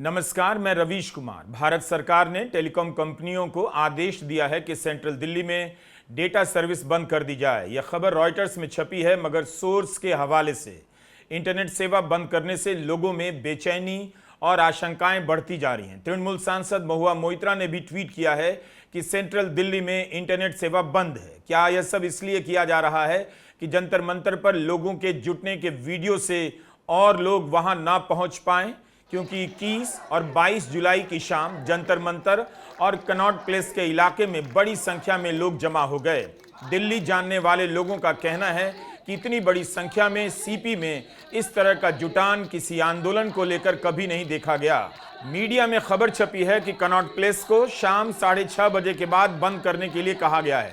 नमस्कार, मैं रवीश कुमार। भारत सरकार ने टेलीकॉम कंपनियों को आदेश दिया है कि सेंट्रल दिल्ली में डेटा सर्विस बंद कर दी जाए। यह खबर रॉयटर्स में छपी है, मगर सोर्स के हवाले से इंटरनेट सेवा बंद करने से लोगों में बेचैनी और आशंकाएं बढ़ती जा रही हैं। तृणमूल सांसद महुआ मोइत्रा ने भी ट्वीट किया है कि सेंट्रल दिल्ली में इंटरनेट सेवा बंद है। क्या यह सब इसलिए किया जा रहा है कि जंतर मंतर पर लोगों के जुटने के वीडियो से और लोग वहां ना पहुंच पाएं? क्योंकि 21 और 22 जुलाई की शाम जंतर मंतर और कनॉट प्लेस के इलाके में बड़ी संख्या में लोग जमा हो गए। दिल्ली जानने वाले लोगों का कहना है कि इतनी बड़ी संख्या में सीपी में इस तरह का जुटान किसी आंदोलन को लेकर कभी नहीं देखा गया। मीडिया में खबर छपी है कि कनॉट प्लेस को शाम 6:30 बजे के बाद बंद करने के लिए कहा गया है।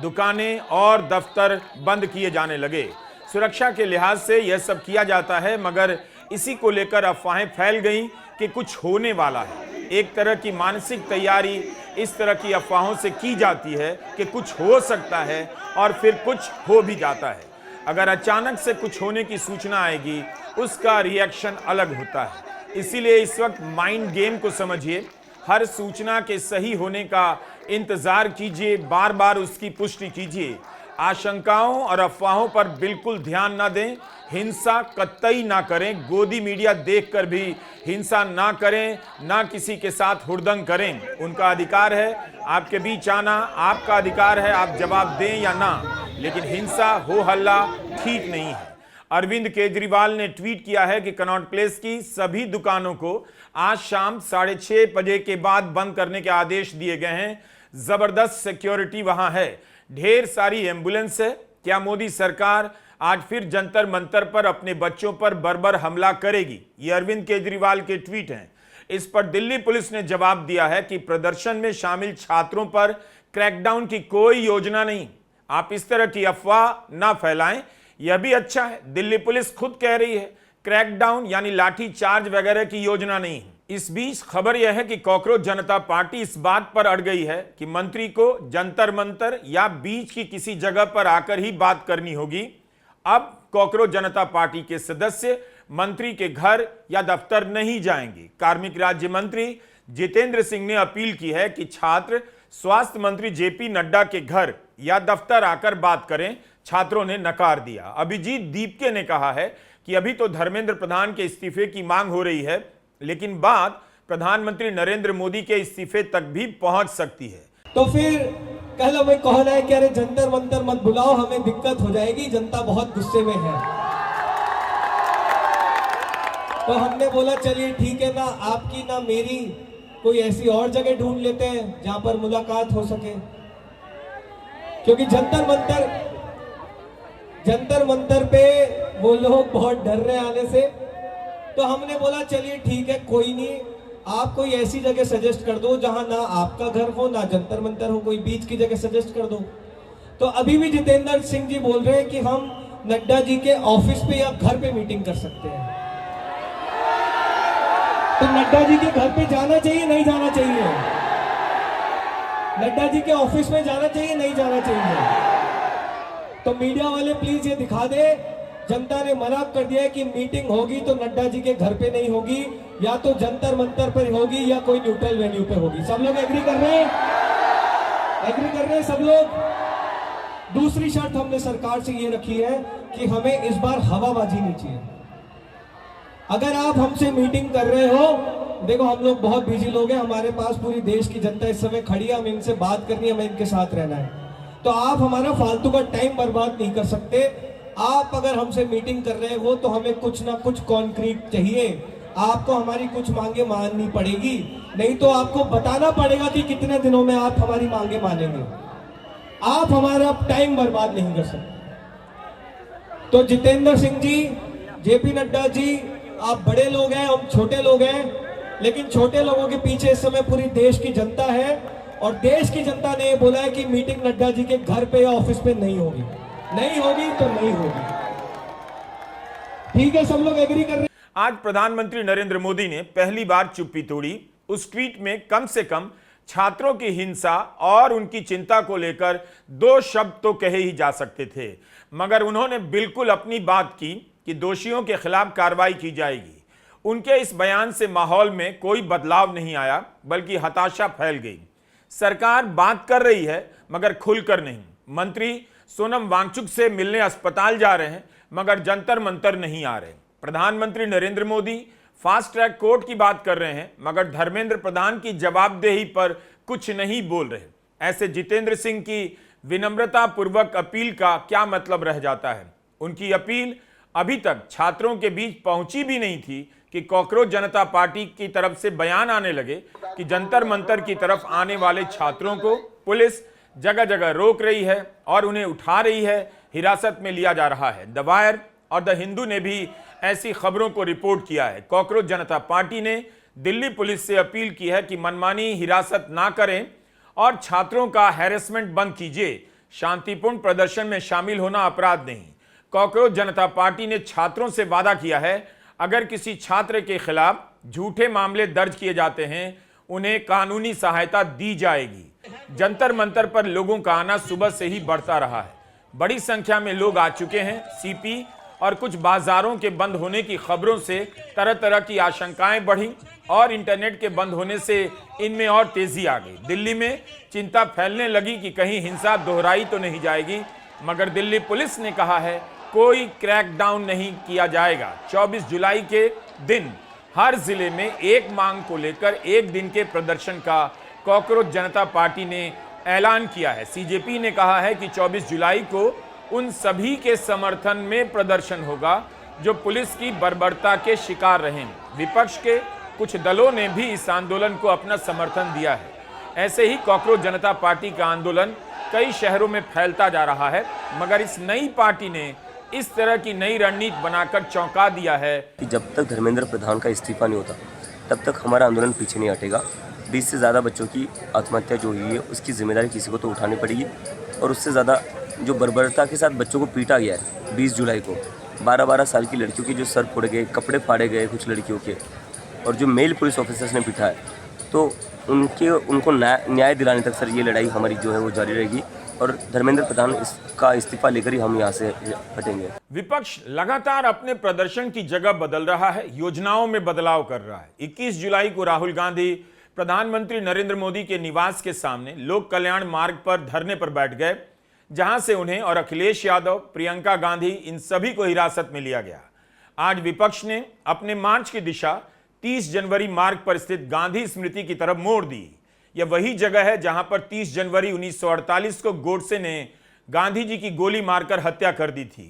दुकानें और दफ्तर बंद किए जाने लगे। सुरक्षा के लिहाज से यह सब किया जाता है, मगर इसी को लेकर अफवाहें फैल गईं कि कुछ होने वाला है। एक तरह की मानसिक तैयारी इस तरह की अफवाहों से की जाती है कि कुछ हो सकता है और फिर कुछ हो भी जाता है। अगर अचानक से कुछ होने की सूचना आएगी, उसका रिएक्शन अलग होता है। इसीलिए इस वक्त माइंड गेम को समझिए। हर सूचना के सही होने का इंतजार कीजिए, बार बार उसकी पुष्टि कीजिए। आशंकाओं और अफवाहों पर बिल्कुल ध्यान ना दें। हिंसा कतई ना करें। गोदी मीडिया देखकर भी हिंसा ना करें, ना किसी के साथ हुड़दंग करें। उनका अधिकार है आपके बीच आना, आपका अधिकार है आप जवाब दें या ना, लेकिन हिंसा हो हल्ला ठीक नहीं है। अरविंद केजरीवाल ने ट्वीट किया है कि कनॉट प्लेस की सभी दुकानों को आज शाम 6:30 बजे के बाद बंद करने के आदेश दिए गए हैं। जबरदस्त सिक्योरिटी वहां है, ढेर सारी एम्बुलेंस है। क्या मोदी सरकार आज फिर जंतर मंतर पर अपने बच्चों पर बर्बर हमला करेगी? ये अरविंद केजरीवाल के ट्वीट हैं। इस पर दिल्ली पुलिस ने जवाब दिया है कि प्रदर्शन में शामिल छात्रों पर क्रैकडाउन की कोई योजना नहीं। आप इस तरह की अफवाह ना फैलाएं, यह भी अच्छा है। दिल्ली पुलिस खुद कह रही है क्रैकडाउन यानी लाठी चार्ज वगैरह की योजना नहीं है। इस बीच खबर यह है कि कॉकरोच जनता पार्टी इस बात पर अड़ गई है कि मंत्री को जंतर मंतर या बीच की किसी जगह पर आकर ही बात करनी होगी। अब कॉकरोच जनता पार्टी के सदस्य मंत्री के घर या दफ्तर नहीं जाएंगे। कार्मिक राज्य मंत्री जितेंद्र सिंह ने अपील की है कि छात्र स्वास्थ्य मंत्री जेपी नड्डा के घर या दफ्तर आकर बात करें। छात्रों ने नकार दिया। अभिजीत दीपके ने कहा है कि अभी तो धर्मेंद्र प्रधान के इस्तीफे की मांग हो रही है, लेकिन बात प्रधानमंत्री नरेंद्र मोदी के इस्तीफे तक भी पहुंच सकती है। तो फिर कल हमें कहना है कि अरे जंतर मंतर मत बुलाओ, हमें दिक्कत हो जाएगी, जनता बहुत गुस्से में है। तो हमने बोला चलिए ठीक है ना, आपकी ना मेरी, कोई ऐसी और जगह ढूंढ लेते हैं जहां पर मुलाकात हो सके। क्योंकि जंतर मंतर पे वो लोग बहुत डर रहे आने से। तो हमने बोला चलिए ठीक है, कोई नहीं, आप कोई ऐसी जगह सजेस्ट कर दो जहां ना आपका घर हो ना जंतर मंतर हो, कोई बीच की जगह सजेस्ट कर दो। तो अभी भी जितेंद्र सिंह जी बोल रहे हैं कि हम नड्डा जी के ऑफिस पे या घर पे मीटिंग कर सकते हैं। तो नड्डा जी के घर पे जाना चाहिए नहीं जाना चाहिए? नड्डा जी के ऑफिस में जाना चाहिए नहीं जाना चाहिए? तो मीडिया वाले प्लीज ये दिखा दे, जनता ने मना कर दिया है कि मीटिंग होगी तो नड्डा जी के घर पे नहीं होगी, या तो जंतर मंतर पर होगी या कोई न्यूट्रल वेन्यू पे होगी। सब लोग एग्री कर रहे हैं? एग्री कर रहे हैं सब लोग? दूसरी शर्त हमने सरकार से ये रखी है कि हमें इस बार हवाबाजी नहीं चाहिए। अगर आप हमसे मीटिंग कर रहे हो, देखो हम लोग बहुत बिजी लोग हैं, हमारे पास पूरी देश की जनता इस समय खड़ी है, हमें इनसे बात करनी है, हमें इनके साथ रहना है। तो आप हमारा फालतू का टाइम बर्बाद नहीं कर सकते। आप अगर हमसे मीटिंग कर रहे हो तो हमें कुछ ना कुछ कॉन्क्रीट चाहिए। आपको हमारी कुछ मांगे माननी पड़ेगी, नहीं तो आपको बताना पड़ेगा कि कितने दिनों में आप हमारी मांगे मानेंगे। आप हमारा टाइम बर्बाद नहीं कर सकते। तो जितेंद्र सिंह जी, जेपी नड्डा जी, आप बड़े लोग हैं, हम छोटे लोग हैं, लेकिन छोटे लोगों के पीछे इस समय पूरी देश की जनता है। और देश की जनता ने ये बोला है कि मीटिंग नड्डा जी के घर पे या ऑफिस पे नहीं होगी। नहीं होगी तो नहीं होगी। ठीक है, सब लोग एग्री कर रहे हैं? आज प्रधानमंत्री नरेंद्र मोदी ने पहली बार चुप्पी तोड़ी। उस ट्वीट में कम से कम छात्रों की हिंसा और उनकी चिंता को लेकर 2 शब्द तो कहे ही जा सकते थे, मगर उन्होंने बिल्कुल अपनी बात की कि दोषियों के खिलाफ कार्रवाई की जाएगी। उनके इस बयान से माहौल में कोई बदलाव नहीं आया, बल्कि हताशा फैल गई। सरकार बात कर रही है मगर खुलकर नहीं। मंत्री सोनम वांगचुक से मिलने अस्पताल जा रहे हैं मगर जंतर मंतर नहीं आ रहे। प्रधानमंत्री Narendra Modi fast track court की बात कर रहे हैं मगर धर्मेंद्र प्रधान की जवाबदेही पर कुछ नहीं बोल रहे। ऐसे जितेंद्र सिंह की विनम्रता पूर्वक अपील का क्या मतलब रह जाता है? उनकी अपील अभी तक छात्रों के बीच पहुंची भी नहीं थी कि कॉकरोच जनता पार्टी की तरफ से बयान आने लगे कि जंतर मंतर की तरफ आने वाले छात्रों को पुलिस जगह जगह रोक रही है और उन्हें उठा रही है, हिरासत में लिया जा रहा है। द वायर और द हिंदू ने भी ऐसी खबरों को रिपोर्ट किया है। कॉकरोच जनता पार्टी ने दिल्ली पुलिस से अपील की है कि मनमानी हिरासत ना करें और छात्रों का हैरेसमेंट बंद कीजिए। शांतिपूर्ण प्रदर्शन में शामिल होना अपराध नहीं। कॉकरोच जनता पार्टी ने छात्रों से वादा किया है, अगर किसी छात्र के खिलाफ झूठे मामले दर्ज किए जाते हैं उन्हें कानूनी सहायता दी जाएगी। जंतर मंतर पर लोगों का आना सुबह से ही बढ़ता रहा है। बड़ी संख्या में लोग आ चुके हैं। सीपी और कुछ बाजारों के बंद होने की खबरों से तरह तरह की आशंकाएं बढ़ी और इंटरनेट के बंद होने से इनमें और तेजी आ गई। दिल्ली में चिंता फैलने लगी कि कहीं हिंसा दोहराई तो नहीं जाएगी, मगर दिल्ली पुलिस ने कहा है कोई क्रैकडाउन नहीं किया जाएगा। 24 जुलाई के दिन हर जिले में एक मांग को लेकर एक दिन के प्रदर्शन का कॉकरोच जनता पार्टी ने ऐलान किया है। सीजेपी ने कहा है कि 24 जुलाई को उन सभी के समर्थन में प्रदर्शन होगा जो पुलिस की बर्बरता के शिकार रहे। विपक्ष के कुछ दलों ने भी इस आंदोलन को अपना समर्थन दिया है। ऐसे ही कॉकरोच जनता पार्टी का आंदोलन कई शहरों में फैलता जा रहा है, मगर इस नई पार्टी ने इस तरह की नई रणनीति बनाकर चौंका दिया है कि जब तक धर्मेंद्र प्रधान का इस्तीफा नहीं होता तब तक हमारा आंदोलन पीछे नहीं हटेगा। 20 से ज़्यादा बच्चों की आत्महत्या जो हुई है उसकी जिम्मेदारी किसी को तो उठानी पड़ेगी, और उससे ज़्यादा जो बर्बरता के साथ बच्चों को पीटा गया है 20 जुलाई को, 12-12 साल की लड़कियों के जो सर फोड़े गए, कपड़े फाड़े गए कुछ लड़कियों के, और जो मेल पुलिस ऑफिसर्स ने पीटा है, तो उनको न्याय दिलाने तक सर ये लड़ाई हमारी जो है वो जारी रहेगी, और धर्मेंद्र प्रधान इसका इस्तीफा लेकर ही हम यहाँ से हटेंगे। विपक्ष लगातार अपने प्रदर्शन की जगह बदल रहा है, योजनाओं में बदलाव कर रहा है। 21 जुलाई को राहुल गांधी प्रधानमंत्री नरेंद्र मोदी के निवास के सामने लोक कल्याण मार्ग पर धरने पर बैठ गए, जहां से उन्हें और अखिलेश यादव, प्रियंका गांधी, इन सभी को हिरासत में लिया गया। आज विपक्ष ने अपने मार्च की दिशा 30 जनवरी मार्ग पर स्थित गांधी स्मृति की तरफ मोड़ दी। यह वही जगह है जहां पर 30 जनवरी 1948 को गोडसे ने गांधी जी की गोली मारकर हत्या कर दी थी।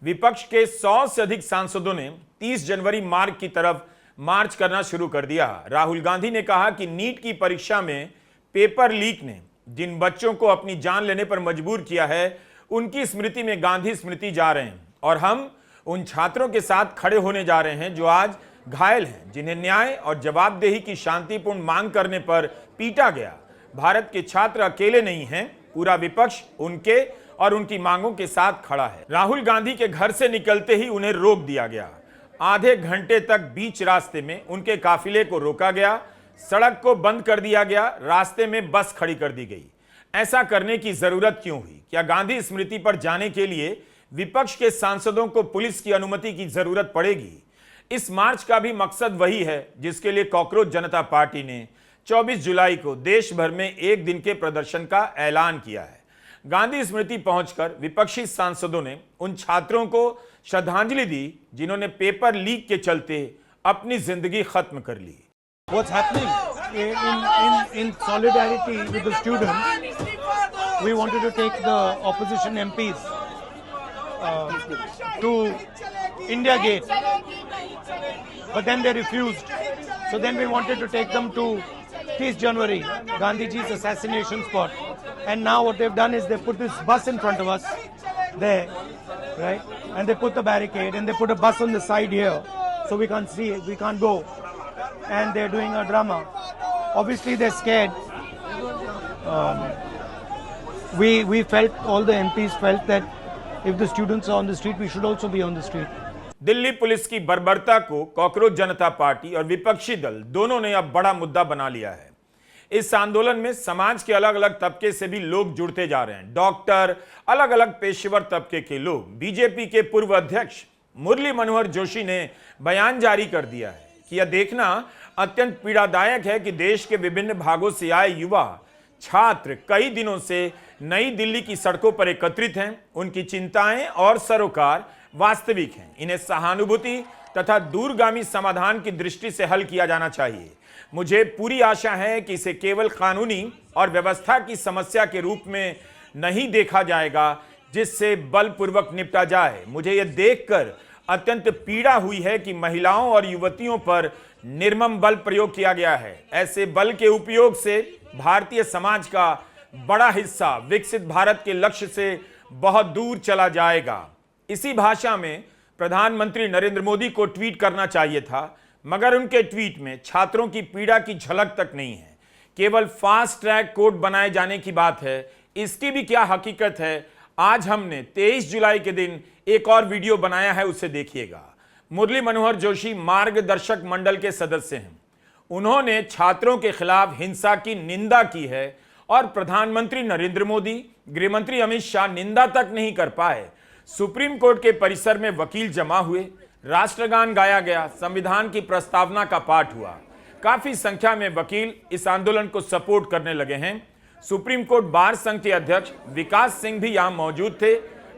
विपक्ष के 100 से अधिक सांसदों ने 30 जनवरी मार्ग की तरफ मार्च करना शुरू कर दिया। राहुल गांधी ने कहा कि नीट की परीक्षा में पेपर लीक ने जिन बच्चों को अपनी जान लेने पर मजबूर किया है, उनकी स्मृति में गांधी स्मृति जा रहे हैं, और हम उन छात्रों के साथ खड़े होने जा रहे हैं जो आज घायल हैं, जिन्हें न्याय और जवाबदेही की शांतिपूर्ण मांग करने पर पीटा गया। भारत के छात्र अकेले नहीं हैं, पूरा विपक्ष उनके और उनकी मांगों के साथ खड़ा है। राहुल गांधी के घर से निकलते ही उन्हें रोक दिया गया। आधे घंटे तक बीच रास्ते में उनके काफिले को रोका गया, सड़क को बंद कर दिया गया, रास्ते में बस खड़ी कर दी गई। ऐसा करने की जरूरत क्यों हुई? क्या गांधी स्मृति पर जाने के लिए विपक्ष के सांसदों को पुलिस की अनुमति की जरूरत पड़ेगी? इस मार्च का भी मकसद वही है जिसके लिए कॉकरोच जनता पार्टी ने 24 जुलाई को देश भर में एक दिन के प्रदर्शन का ऐलान किया है। गांधी स्मृति पहुंचकर विपक्षी सांसदों ने उन छात्रों को श्रद्धांजलि दी जिन्होंने पेपर लीक के चलते अपनी जिंदगी खत्म कर ली। What's happening in solidarity with the students, we wanted to take the opposition MPs to India Gate, but then they refused. So then we wanted to take them to 30 January, Gandhiji's assassination spot. And now what they've done is they put this bus in front of us there, right? And they put the barricade and they put a bus on the side here, so we can't see it, we can't go. And they're doing a drama. Obviously they're scared. We felt, all the MPs felt that if the students are on the street, we should also be on the street. Delhi police की बर्बरता को cockroach जनता party और विपक्षी दल दोनों ने अब बड़ा मुद्दा बना लिया है। इस आंदोलन में समाज के अलग अलग तबके से भी लोग जुड़ते जा रहे हैं। डॉक्टर, अलग अलग पेशेवर तबके के लोग। बीजेपी के पूर्व अध्यक्ष मुरली मनोहर जोशी ने बयान जारी कर दिया है कि यह देखना अत्यंत पीड़ादायक है कि देश के विभिन्न भागों से आए युवा छात्र कई दिनों से नई दिल्ली की सड़कों पर एकत्रित हैं। उनकी चिंताएं और सरोकार वास्तविक हैं। इन्हें सहानुभूति तथा दूरगामी समाधान की दृष्टि से हल किया जाना चाहिए। मुझे पूरी आशा है कि इसे केवल कानूनी और व्यवस्था की समस्या के रूप में नहीं देखा जाएगा जिससे बलपूर्वक निपटा जाए। मुझे यह देखकर अत्यंत पीड़ा हुई है कि महिलाओं और युवतियों पर निर्मम बल प्रयोग किया गया है। ऐसे बल के उपयोग से भारतीय समाज का बड़ा हिस्सा विकसित भारत के लक्ष्य से बहुत दूर चला जाएगा। इसी भाषा में प्रधानमंत्री नरेंद्र मोदी को ट्वीट करना चाहिए था, मगर उनके ट्वीट में छात्रों की पीड़ा की झलक तक नहीं है। केवल फास्ट ट्रैक कोर्ट बनाए जाने की बात है। इसकी भी क्या हकीकत है, आज हमने 23 जुलाई के दिन एक और वीडियो बनाया है, उसे देखिएगा। मुरली मनोहर जोशी मार्गदर्शक मंडल के सदस्य हैं। उन्होंने छात्रों के खिलाफ हिंसा की निंदा की है और प्रधानमंत्री नरेंद्र मोदी, गृहमंत्री अमित शाह निंदा तक नहीं कर पाए। सुप्रीम कोर्ट के परिसर में वकील जमा हुए, राष्ट्रगान गाया गया, संविधान की प्रस्तावना का पाठ हुआ। काफी संख्या में वकील इस आंदोलन को सपोर्ट करने लगे हैं। सुप्रीम कोर्ट बार संघ के अध्यक्ष विकास सिंह भी यहां मौजूद थे।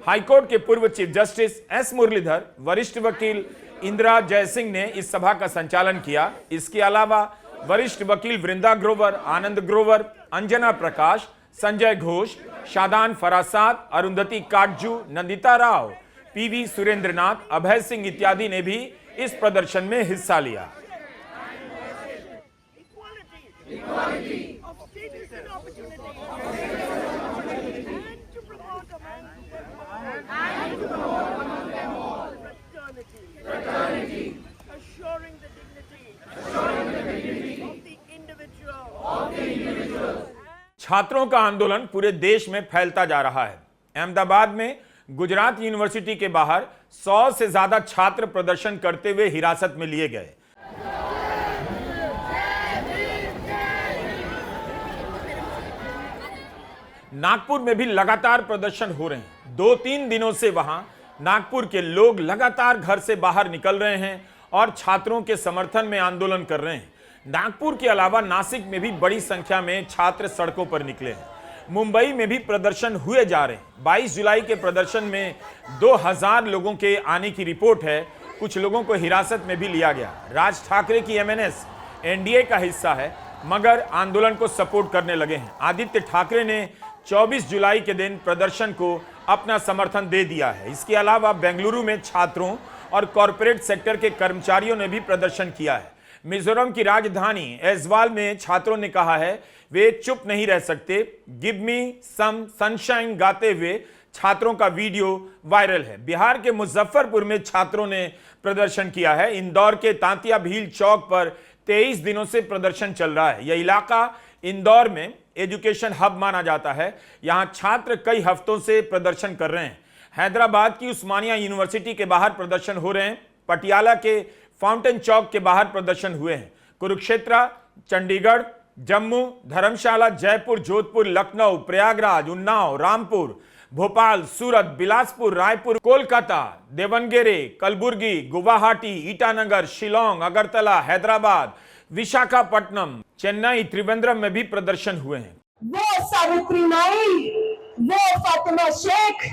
हाईकोर्ट के पूर्व चीफ जस्टिस एस मुरलीधर, वरिष्ठ वकील इंदिरा जयसिंह ने इस सभा का संचालन किया। इसके अलावा वरिष्ठ वकील वृंदा ग्रोवर, आनंद ग्रोवर, अंजना प्रकाश, संजय घोष, शादान फरासात, अरुंधति काटजू, नंदिता राव, पीवी सुरेंद्रनाथ, अभय सिंह इत्यादि ने भी इस प्रदर्शन में हिस्सा लिया। छात्रों का आंदोलन पूरे देश में फैलता जा रहा है। अहमदाबाद में गुजरात यूनिवर्सिटी के बाहर 100 से ज्यादा छात्र प्रदर्शन करते हुए हिरासत में लिए गए। नागपुर में भी लगातार प्रदर्शन हो रहे हैं। 2-3 दिनों से वहां नागपुर के लोग लगातार घर से बाहर निकल रहे हैं और छात्रों के समर्थन में आंदोलन कर रहे हैं। नागपुर के अलावा नासिक में भी बड़ी संख्या में छात्र सड़कों पर निकले हैं। मुंबई में भी प्रदर्शन हुए जा रहे हैं। 22 जुलाई के प्रदर्शन में 2000 लोगों के आने की रिपोर्ट है। कुछ लोगों को हिरासत में भी लिया गया। राज ठाकरे की एमएनएस एनडीए का हिस्सा है, मगर आंदोलन को सपोर्ट करने लगे हैं। आदित्य ठाकरे ने 24 जुलाई के दिन प्रदर्शन को अपना समर्थन दे दिया है। इसके अलावा बेंगलुरु में छात्रों और कॉरपोरेट सेक्टर के कर्मचारियों ने भी प्रदर्शन किया है। मिजोरम की राजधानी ऐजवाल में छात्रों ने कहा है वे चुप नहीं रह सकते। गिव मी सम सनशाइन गाते हुए छात्रों का वीडियो वायरल है। बिहार के मुजफ्फरपुर में छात्रों ने प्रदर्शन किया है। इंदौर के तांतिया भील चौक पर 23 दिनों से प्रदर्शन चल रहा है। यह इलाका इंदौर में एजुकेशन हब माना जाता है। यहां छात्र कई हफ्तों से प्रदर्शन कर रहे हैं। हैदराबाद की उस्मानिया यूनिवर्सिटी के बाहर प्रदर्शन हो रहे हैं। पटियाला के फाउंटेन चौक के बाहर प्रदर्शन हुए हैं। कुरुक्षेत्र, चंडीगढ़, जम्मू, धर्मशाला, जयपुर, जोधपुर, लखनऊ, प्रयागराज, उन्नाव, रामपुर, भोपाल, सूरत, बिलासपुर, रायपुर, कोलकाता, देवनगेरे, कलबुर्गी, गुवाहाटी, ईटानगर, शिलोंग, अगरतला, हैदराबाद, विशाखापट्टनम, चेन्नई, त्रिवेंद्रम में भी प्रदर्शन हुए हैं। वो सावित्री माई, वो फातिमा शेख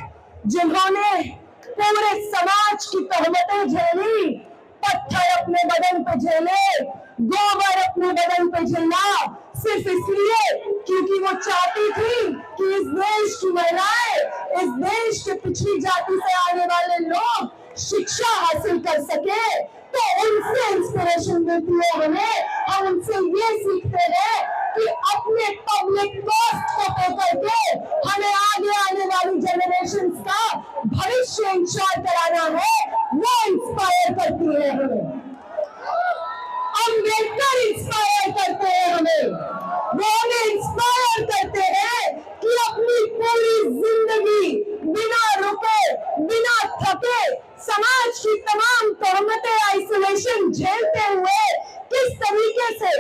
जिन्होंने पूरे समाज की तहमतें झेली, पत्थर अपने बदन पे झेले, गोबर अपने बदन पे झेला, सिर्फ इसलिए क्योंकि वो चाहती थी कि इस देश की महिलाएं, इस देश के पिछड़ी जाति से आने वाले लोग शिक्षा हासिल कर सके। तो उनसे इंस्पिरेशन मिलती है हमें। हम उनसे ये सीखते हैं कि अपने पब्लिक कॉस्ट को पे करके हमें आगे आने वाली जनरेशंस का भविष्य इंश्योर कराना है। वो इंस्पायर करती है हमें। अम्बेडकर इंस्पायर करते हैं हमें। वो हमें इंस्पायर करते हैं कि अपनी पूरी जिंदगी बिना रुके, बिना थके, समाज की तमाम तहमतें, आइसोलेशन झेलते हुए किस तरीके से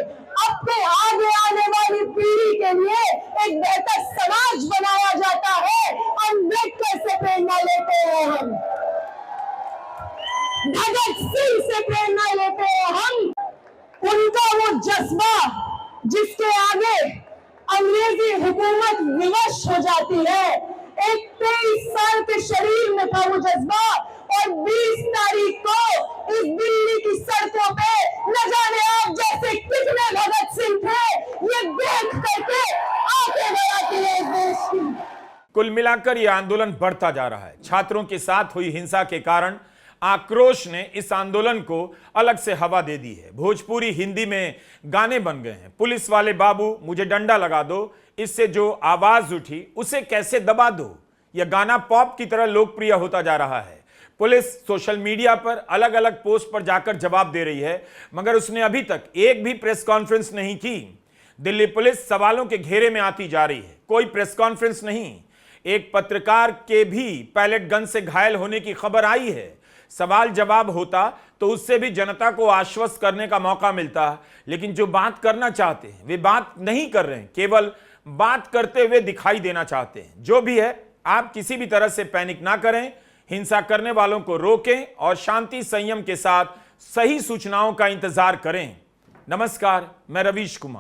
अपने आगे आने वाली पीढ़ी के लिए एक बेहतर समाज बनाया जाता है। अम्बेडकर से प्रेरणा लेते हैं हम, भगत सिंह से प्रेरणा लेते हैं हम, वो जज्बा जिसके आगे अंग्रेजी हुकूमत विवश हो जाती है। एक 23 साल के शरीर में था वो जज्बा, और 20 तारीख को इस दिल्ली की सड़कों पे न जाने आप जैसे कितने भगत सिंह थे, ये देख करके आगे बढ़ाती है इस देश की। कुल मिलाकर यह आंदोलन बढ़ता जा रहा है। छात्रों के साथ हुई हिंसा के कारण आक्रोश ने इस आंदोलन को अलग से हवा दे दी है। भोजपुरी हिंदी में गाने बन गए हैं। पुलिस वाले बाबू मुझे डंडा लगा दो, इससे जो आवाज उठी उसे कैसे दबा दो। यह गाना पॉप की तरह लोकप्रिय होता जा रहा है। पुलिस सोशल मीडिया पर अलग अलग पोस्ट पर जाकर जवाब दे रही है, मगर उसने अभी तक एक भी प्रेस कॉन्फ्रेंस नहीं की। दिल्ली पुलिस सवालों के घेरे में आती जा रही है, कोई प्रेस कॉन्फ्रेंस नहीं। एक पत्रकार के भी पैलेट गन से घायल होने की खबर आई है। सवाल जवाब होता तो उससे भी जनता को आश्वस्त करने का मौका मिलता, लेकिन जो बात करना चाहते हैं वे बात नहीं कर रहे हैं, केवल बात करते हुए दिखाई देना चाहते हैं। जो भी है, आप किसी भी तरह से पैनिक ना करें, हिंसा करने वालों को रोकें और शांति संयम के साथ सही सूचनाओं का इंतजार करें। नमस्कार, मैं रवीश कुमार।